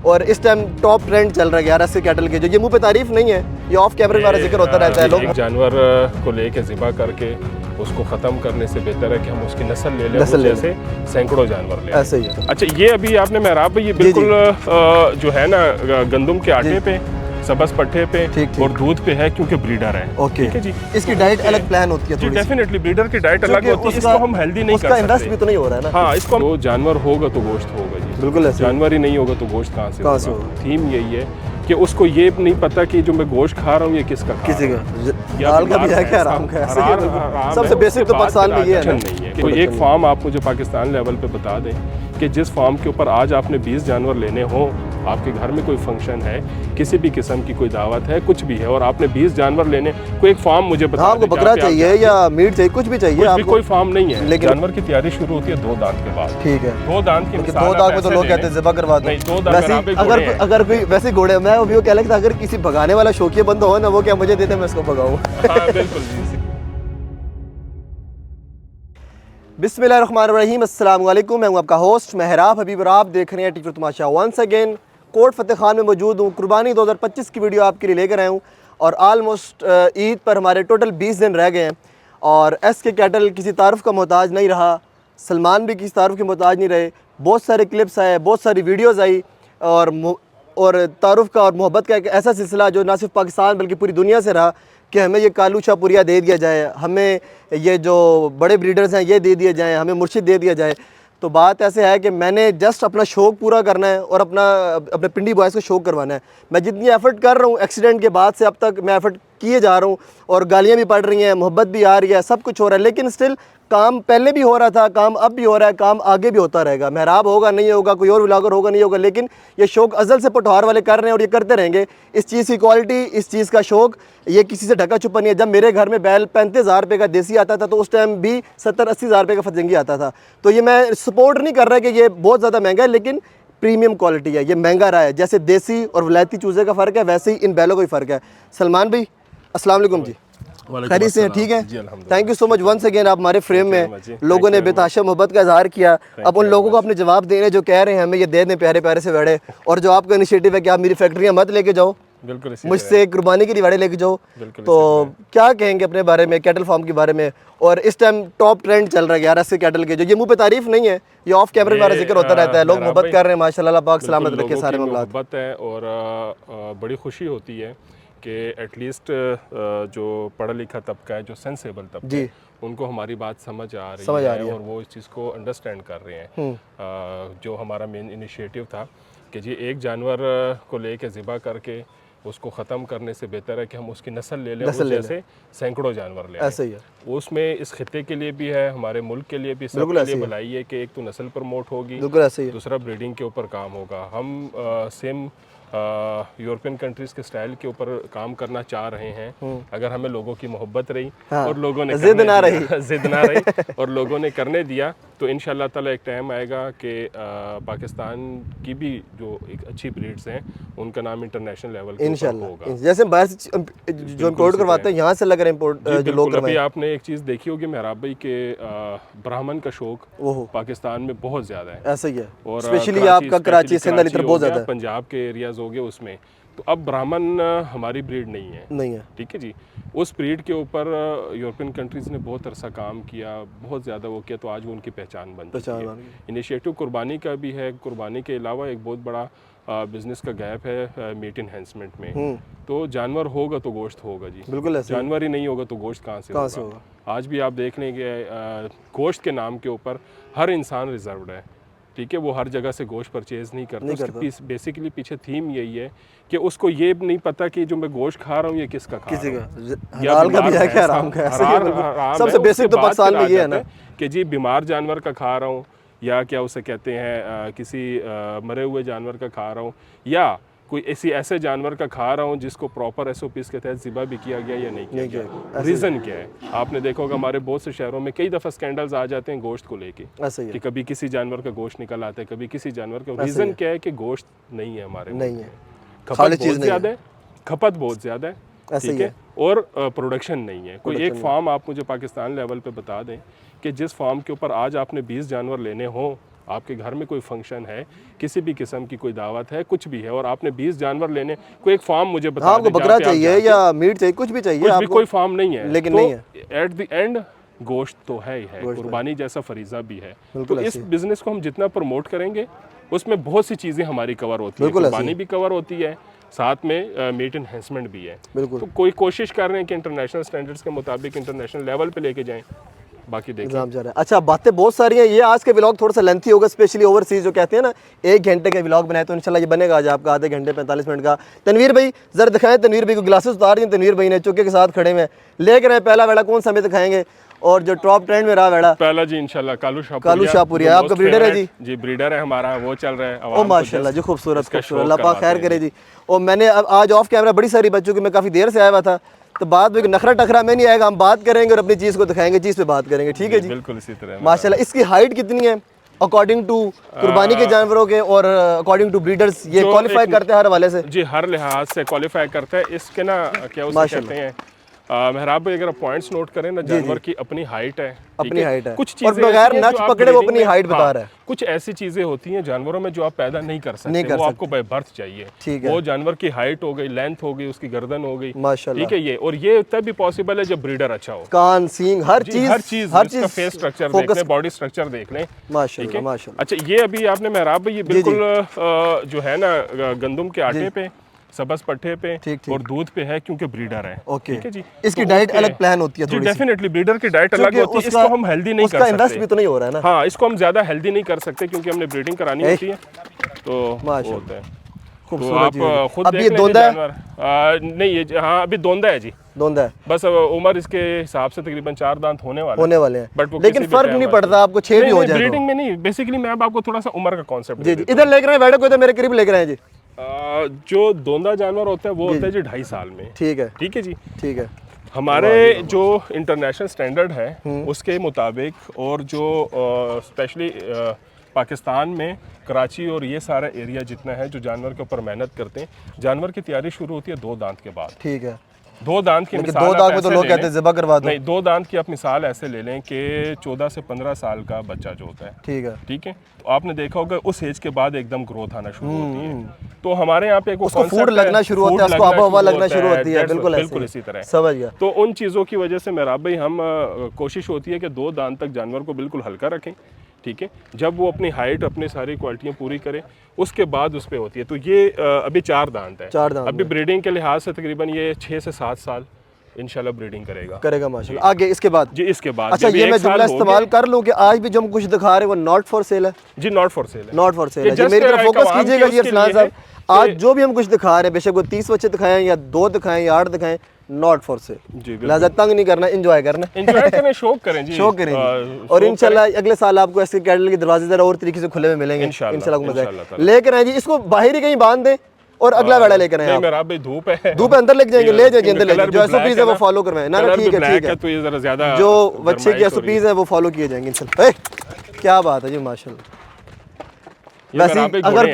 और इस time top trend चल रहा है 11 कैटल के, जो ये मुंह पे तारीफ नहीं है, ये ऑफ कैमरे हमारा जिक्र होता रहता है। लोग एक जानवर को लेके ज़िबा करके उसको ख़त्म करने से बेहतर है कि हम उसकी नस्ल ले लें, जैसे सैकड़ों जानवर ले। ऐसे ही है। अच्छा, ये अभी आपने मेहराब भाई, ये बिल्कुल जो है ना गंदम के आटे पे, सबस पट्टे पे और दूध पे है, क्योंकि ब्रीडर है। ओके, ठीक है जी। इसकी डाइट अलग प्लान होती है जी, डेफिनेटली ब्रीडर की डाइट अलग होती है, इसको हम हेल्दी नहीं कर सकते। इन्वेस्ट भी तो नहीं हो रहा है ना। हाँ, इसको तो जानवर होगा तो गोश्त होगा जी, बिल्कुल ऐसे। जानवर ही नहीं होगा तो गोश्त कहाँ से होगा। थीम यही है कि उसको ये नहीं पता कि जो मैं गोश्त खा रहा हूँ ये किसका खा किसी रहा का हाल का भी है क्या, आराम का है। सबसे बेसिक तो पाकिस्तान में ये है नहीं है। कोई एक फार्म आप मुझे पाकिस्तान लेवल पे बता दें कि जिस फार्म के ऊपर आज आपने 20 जानवर लेने हो, आपके घर में कोई फंक्शन है, किसी भी किस्म की कोई दावत है, कुछ भी है, और आपने 20 जानवर लेने, कोई एक फार्म मुझे बता दें। आपको बकरा चाहिए या मीट चाहिए, कुछ भी चाहिए आपको, कोई फार्म नहीं है। लेकिन जानवर की तैयारी शुरू होती है 2 दांत के बाद। ठीक है, 2 दांत की 2 दांत में तो लोग कहते हैं ज़िबा करवा दो। अगर कोई वैसे घोड़े, मैं अभी वो कह रहा था, अगर किसी भगाने वाला शौकिया बंदा हो ना, वो क्या मुझे देते, मैं उसको भगाऊं। बिल्कुल। बिस्मिल्लाहिर्रहमानिर्रहीम, अस्सलाम वालेकुम। मैं हूं आपका होस्ट मेहराब हबीब और आप देख रहे हैं टीचर तमाशा। वंस अगेन कोट फतेह खान में मौजूद हूं। कुर्बानी 2025 की वीडियो आपके लिए लेकर आया हूं और आलमोस्ट ईद पर हमारे टोटल 20 दिन रह गए हैं और एस के कैटल किसी तारुफ का मोहताज नहीं रहा, सलमान भी किसी तारुफ के मोहताज नहीं रहे। बहुत सारे क्लिप्स आए, बहुत सारी वीडियोज़ आई और तारुफ का और मोहब्बत का एक ऐसा सिलसिला जो ना सिर्फ पाकिस्तान बल्कि पूरी दुनिया से रहा कि हमें ये कालू शाहपुरिया दे दिया जाए, हमें ये जो बड़े ब्रीडर्स हैं ये दे दिए जाएँ, हमें मुर्शिद दे दिया जाए। तो बात ऐसे है कि मैंने जस्ट अपना शौक़ पूरा करना है और अपने पिंडी बॉयज़ को शौक़ करवाना है। मैं जितनी एफ़र्ट कर रहा हूँ एक्सीडेंट के बाद से अब तक मैं एफ़र्ट किए जा रहा हूँ और गालियाँ भी पड़ रही हैं, मोहब्बत भी आ रही है, सब कुछ हो रहा है, लेकिन स्टिल काम पहले भी हो रहा था, काम अब भी हो रहा है, काम आगे भी होता रहेगा। मेहराब होगा नहीं होगा, कोई और व्लॉगर होगा नहीं होगा, लेकिन ये शौक़ अज़ल से पटवार वाले कर रहे हैं और ये करते रहेंगे। इस चीज़ की क्वालिटी, इस चीज़ का शौक़, ये किसी से ढका छुपा नहीं है। जब मेरे घर में बैल 35,000 रुपये का देसी आता था तो उस टाइम भी 70-80 हज़ार रुपये का फजंगी आता था। तो ये मैं सपोर्ट नहीं कर रहा कि ये बहुत ज़्यादा महंगा है, लेकिन प्रीमियम क्वालिटी है, ये महंगा रहा है। जैसे देसी और वलायती चूज़े का फ़र्क है, वैसे ही इन बैलों का भी फ़र्क है। सलमान भाई अस्सलाम वालेकुम जी, खैरियत से हैं? ठीक है, thank you so much once again. आप हमारे फ्रेम में लोगों ने बेताशा मोहब्बत का इजहार किया। अब उन लोगों को अपने जवाब देने जो कह रहे हैं हमें ये दे दें प्यारे प्यारे से बड़े, और जो आपका इनिशिएटिव है कि आप मेरी फैक्ट्रियाँ मत लेके जाओ, मुझसे कुर्बानी की दिवाड़े लेके जाओ, तो क्या कहेंगे अपने बारे में, कैटल फार्म के बारे में? और इस टाइम टॉप ट्रेंड चल रहा है 11 कैटल के, जो ये मुंह पे तारीफ नहीं है, ये ऑफ कैमरे हमारा जिक्र होता रहता है। लोग मोहब्बत कर रहे हैं, माशाल्लाह, पाक सलामत रखे सारे मामलात। मोहब्बत है और बड़ी खुशी होती है कि एटलीस्ट जो पढ़ा लिखा तबका है, जो सेंसेबल तबका है, उनको हमारी बात समझ आ रही है और वो इस चीज़ को अंडरस्टैंड कर रहे हैं। जो हमारा मेन इनिशिएटिव था कि जी एक जानवर को लेके ज़िबा करके उसको ख़त्म करने से बेहतर है कि हम उसकी नस्ल ले लें, जैसे सैकड़ों जानवर ले। ऐसे ही है, उसमें इस खित्ते के लिए भी है, हमारे मुल्क के लिए भी, सबके लिए भलाई है कि एक तो नस्ल प्रमोट होगी, दूसरा ब्रीडिंग के ऊपर काम होगा। हम सेम यूरोपियन कंट्रीज़ के स्टाइल के ऊपर काम करना चाह रहे हैं। अगर हमें लोगों की मोहब्बत रही और लोगों ने जिद ना रही और लोगों ने करने दिया, तो इंशाल्लाह ताला एक टाइम आएगा कि पाकिस्तान की भी जो एक अच्छी ब्रीड्स हैं उनका नाम इंटरनेशनल लेवल पे होगा। जैसे बाहर से जो इंपोर्ट करवाते हैं यहाँ से लग रहा है इंपोर्ट जो लोग करवाएं। आपने एक चीज़ देखी होगी मेहराब भाई के ब्राह्मण का शौक पाकिस्तान में बहुत ज़्यादा है। ऐसा ही है, और स्पेशली आपका कराची सिंध बहुत ज़्यादा है, पंजाब के एरियाज हो गए उसमें। तो अब ब्राह्मण हमारी ब्रीड नहीं है, ठीक है जी। उस ब्रीड के ऊपर यूरोपियन कंट्रीज़ ने बहुत अरसा काम किया, बहुत ज़्यादा वो किया, तो आज वो उनकी पहचान बन चुकी है। इनिशिएटिव कुर्बानी का भी है। कुर्बानी के अलावा एक बहुत बड़ा बिजनेस का गैप है मीट इन्हेंसमेंट में। तो जानवर होगा तो गोश्त होगा जी, बिल्कुल। जानवर ही नहीं होगा तो गोश्त कहाँ से होगा? आज भी आप देख लेंगे गोश्त के नाम के ऊपर हर इंसान रिजर्व्ड है, ठीक है। वो हर जगह से गोश्त परचेज नहीं करता। उसके बेसिकली पीछे थीम यही है कि उसको ये नहीं पता कि जो मैं गोश्त खा रहा हूँ ये किसका खा रहा हूँ, हाल का भी है क्या, आराम का है। सबसे बेसिक तो पाकिस्तान में ये है ना कि जी बीमार जानवर का खा रहा हूँ, या क्या उसे कहते हैं किसी मरे हुए जानवर का खा रहा हूँ, या कोई ऐसे जानवर का खा रहा हूँ जिसको प्रॉपर SOPs के तहत ज़िबा भी किया गया या नहीं किया गया। रीज़न क्या है? आपने देखा होगा हमारे बहुत से शहरों में कई दफ़ा स्कैंडल्स आ जाते हैं गोश्त को लेके, कि कभी किसी जानवर का गोश्त निकल आता है, कभी किसी जानवर का। रीज़न क्या है कि गोश्त नहीं है हमारे, नहीं है, खपत बहुत ज़्यादा है, खपत बहुत ज़्यादा है, ठीक है, और प्रोडक्शन नहीं है। कोई एक फार्म आप मुझे पाकिस्तान लेवल पे बता दें कि जिस फार्म के ऊपर आज आपने 20 जानवर लेने हों आपके घर में कोई फंक्शन है, किसी भी किस्म की कोई दावत है, कुछ भी है, और आपने 20 जानवर लेने, कोई एक फार्म मुझे बता आपको बकरा चाहिए या मीट चाहिए, कुछ भी चाहिए कुछ भी, कोई फार्म नहीं है, लेकिन तो नहीं है, एट द एंड गोश्त तो है ही है, कुर्बानी जैसा फरीजा भी है। तो इस बिजनेस को हम जितना प्रमोट करेंगे उसमें बहुत सी चीज़ें हमारी कवर होती है, कुर्बानी भी कवर होती है, साथ में मीट एनहेंसमेंट भी है। तो कोई कोशिश कर रहे हैं कि इंटरनेशनल स्टैंडर्ड्स के मुताबिक इंटरनेशनल लेवल पे लेके जाएं, बाकी देखें। अच्छा, बातें बहुत सारी हैं। ये आज के व्लॉग थोड़ा सा लेंथी होगा, स्पेशली ओवरसीज जो कहते हैं ना, 1 घंटे का व्लॉग बनाए तो इंशाल्लाह ये बनेगा आज आपका आधे घंटे 45 मिनट का। तनवीर भाई जरा दिखाएं, तनवीर भाई को ग्लासेस उतार दिए, तनवीर भाई ने चुके के साथ खड़े हुए लेकर आए। पहला वेड़ा कौन सा हमें दिखाएंगे, और जो टॉप ट्रेंड में रहा वेड़ा? पहला जी इंशाल्लाह कालू शाहपुरिया आपका ब्रीडर है जी? ब्रीडर है हमारा, वो चल रहा है। ओ माशाल्लाह जी, खूबसूरत, अल्लाह पाक खैर करे जी। और मैंने आज ऑफ कैमरा बड़ी सारी बच्चों की, मैं काफ़ी देर से आया हुआ था, तो बाद में नखरा टखरा में नहीं आएगा, हम बात करेंगे और अपनी चीज़ को दिखाएंगे, चीज़ पे बात करेंगे, ठीक है जी? बिल्कुल इसी तरह। माशाल्लाह, इसकी हाइट कितनी है अकॉर्डिंग टू कुर्बानी के जानवरों के और अकॉर्डिंग टू ब्रीडर्स? ये क्वालिफाई करते हैं हर हवाले से जी, हर लिहाज से क्वालिफाई करते हैं। इसके ना क्या उसे कहते हैं, मेहराब भाई, अगर आप पॉइंट्स नोट करें ना, जानवर की अपनी हाइट है, अपनी हाइट है, कुछ और बगैर नच पकड़े वो अपनी हाइट बता रहा है। कुछ ऐसी चीजें होती हैं जानवरों में जो आप पैदा नहीं कर सकते, वो आपको बाय बर्थ चाहिए। ठीक है, वो जानवर की हाइट हो गई, लेंथ हो गई, उसकी गर्दन हो गई, माशाल्लाह, ठीक है। ये और ये तब भी पॉसिबल है जब ब्रीडर अच्छा हो, कान, सींग, हर चीज फेस स्ट्रक्चर देख लें, बॉडी स्ट्रक्चर देख लें, माशाल्लाह माशाल्लाह। अच्छा, ये अभी आपने मेहराब भाई, ये बिल्कुल जो है ना गंदम के आटे पे, सबस पट्टे पे और दूध पे है, क्योंकि ब्रीडर है। ओके, ठीक है जी। इसकी डाइट अलग प्लान होती है, जी डेफिनेटली ब्रीडर की डाइट अलग होती है। इसको हम हेल्दी नहीं कर सकते, इन्वेस्ट भी तो नहीं हो रहा है ना। हाँ, इसको हम ज्यादा हेल्दी नहीं कर सकते क्योंकि हमने ब्रीडिंग करानी होती है, तो होता है। तो आप खुद देख लें जानवर, नहीं ये हाँ अभी दोंदा है जी, दोंदा है, बस उम्र इसके हिसाब से तकरीबन 4 दांत होने वाले हैं, बट लेकिन फर्क नहीं पड़ता आपको, 6 भी हो जाए ब्रीडिंग में नहीं। बेसिकली मैं अब आपको थोड़ा सा उम्र का कॉन्सेप्ट जी इधर लेकर आए, बैठो कोई मेरे करीब लेकर आए जी। जो दोंदा जानवर होता है वो होता है जी 2.5 साल में, ठीक है जी, ठीक है। हमारे जो इंटरनेशनल स्टैंडर्ड है उसके मुताबिक, और जो स्पेशली पाकिस्तान में कराची और ये सारा एरिया जितना है जो जानवर के ऊपर मेहनत करते हैं, जानवर की तैयारी शुरू होती है 2 दांत के बाद, ठीक है। 2 दांत की मिसाल, 2 दांत में तो लोग कहते हैं ज़िबा करवा दो, नहीं 2 दांत की आप मिसाल ऐसे ले लें कि 14 से 15 साल का बच्चा जो होता है, ठीक है, ठीक है। तो आपने देखा होगा उस एज के बाद एकदम ग्रोथ आना शुरू होती है। तो हमारे यहाँ पे उसको फूड लगना शुरू होता है, उसको आबो हवा लगना शुरू होती है, बिल्कुल इसी तरह, समझ गया। तो उन चीज़ों की वजह से मेरा भाई हम कोशिश होती है कि 2 दांत तक जानवर को बिल्कुल हल्का रखें, ठीक है। जब वो अपनी हाइट, अपनी सारी क्वालिटियाँ पूरी करे, उसके बाद उस पर होती है। तो ये अभी 4 दांत है, 4 दांत अभी ब्रीडिंग के लिहाज से तकरीबन ये 6 से 7 साल इंशाल्लाह ब्रीडिंग करेगा माशाल्लाह। आगे इसके बाद जी, इसके बाद अच्छा ये मैं जुमला इस्तेमाल कर लूं कि आज भी जो हम कुछ दिखा रहे हैं वो नॉट फॉर सेल है जी, नॉट फॉर सेल है, नॉट फॉर सेल है। मेरी तरफ फोकस कीजिएगा जी अरसलान साहब, आज जो भी हम कुछ दिखा रहे हैं, बेशक वो 30 बच्चे दिखाएं या 2 दिखाएं या 8 दिखाएं, नॉट फॉर सेल जी, लिहाजा तंग नहीं करना, एंजॉय करें, शौक करें जी, शौक करें। और इंशाल्लाह अगले साल आपको ऐसे कैटल के दरवाजे जरा और तरीके से खुले में मिलेंगे इंशाल्लाह, मजा आएगा। लेकर आए जी, इसको बाहर ही कहीं बांध दें और अगला वेड़ा लेकर आए। मेरा भाई धूप है, धूप अंदर लेके जाएंगे, ले जाएंगे अंदर, ले जो एसओपीज है वो फॉलो करवाएं ना, ठीक है। तो ये जरा ज्यादा जो बच्चे की एसओपीज है वो फॉलो किए जाएंगे इंशाल्लाह। क्या बात है जी, माशाल्लाह। वैसे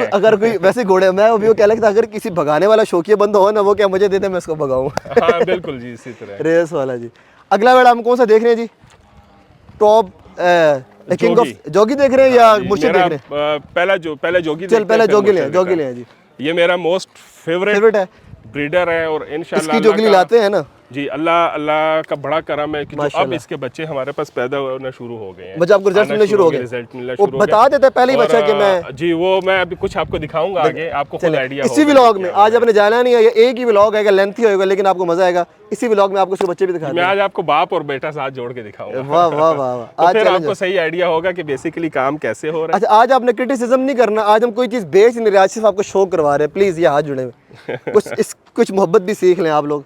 अगर कोई वैसे घोड़े, मैं अभी वो कह रहा था अगर किसी भगाने वाला शौकिया बंद हो ना, वो क्या मुझे दे दे, मैं उसको भगाऊं। हाँ बिल्कुल जी, इसी तरह रेस वाला जी। अगला वेड़ा हम कौन सा देख रहे हैं जी? टॉप किंग ऑफ जोगी देख रहे हैं या मुर्शिद देख रहे हैं? पहला जोगी, चल पहला जोगी ले जी। ये मेरा मोस्ट फेवरेट है, ब्रीडर है, और इंशाल्लाह इसकी जोगली लाते हैं ना जी। अल्लाह का बड़ा करम है कि जो अब इसके बच्चे हमारे पास पैदा होना शुरू हो गए हैं, बच्चे आपको रिजल्ट मिलने शुरू हो गए, वो बता देता है पहले ही बच्चा कि मैं जी, वो मैं अभी कुछ आपको दिखाऊंगा आगे, आपको खुद आइडिया होगा। इसी व्लॉग में आज आपने जाना नहीं है, ये एक ही व्लॉग है, लेंथी होगा लेकिन आपको मजा आएगा। इसी व्लॉग में आपको उसके बच्चे भी दिखाएंगे, मैं आज आपको बाप और बेटा साथ जोड़ के दिखाऊंगा। वाह वाह वाह, आज आपको सही आइडिया होगा कि बेसिकली काम कैसे हो रहा है। अच्छा, आज आपने क्रिटिसिज्म नहीं करना, आज हम कोई चीज बेच नहीं रहे, आज सिर्फ आपको शो करवा रहे हैं। प्लीज ये हाथ जुड़े हुए कुछ मोहब्बत भी सीख लें आप लोग।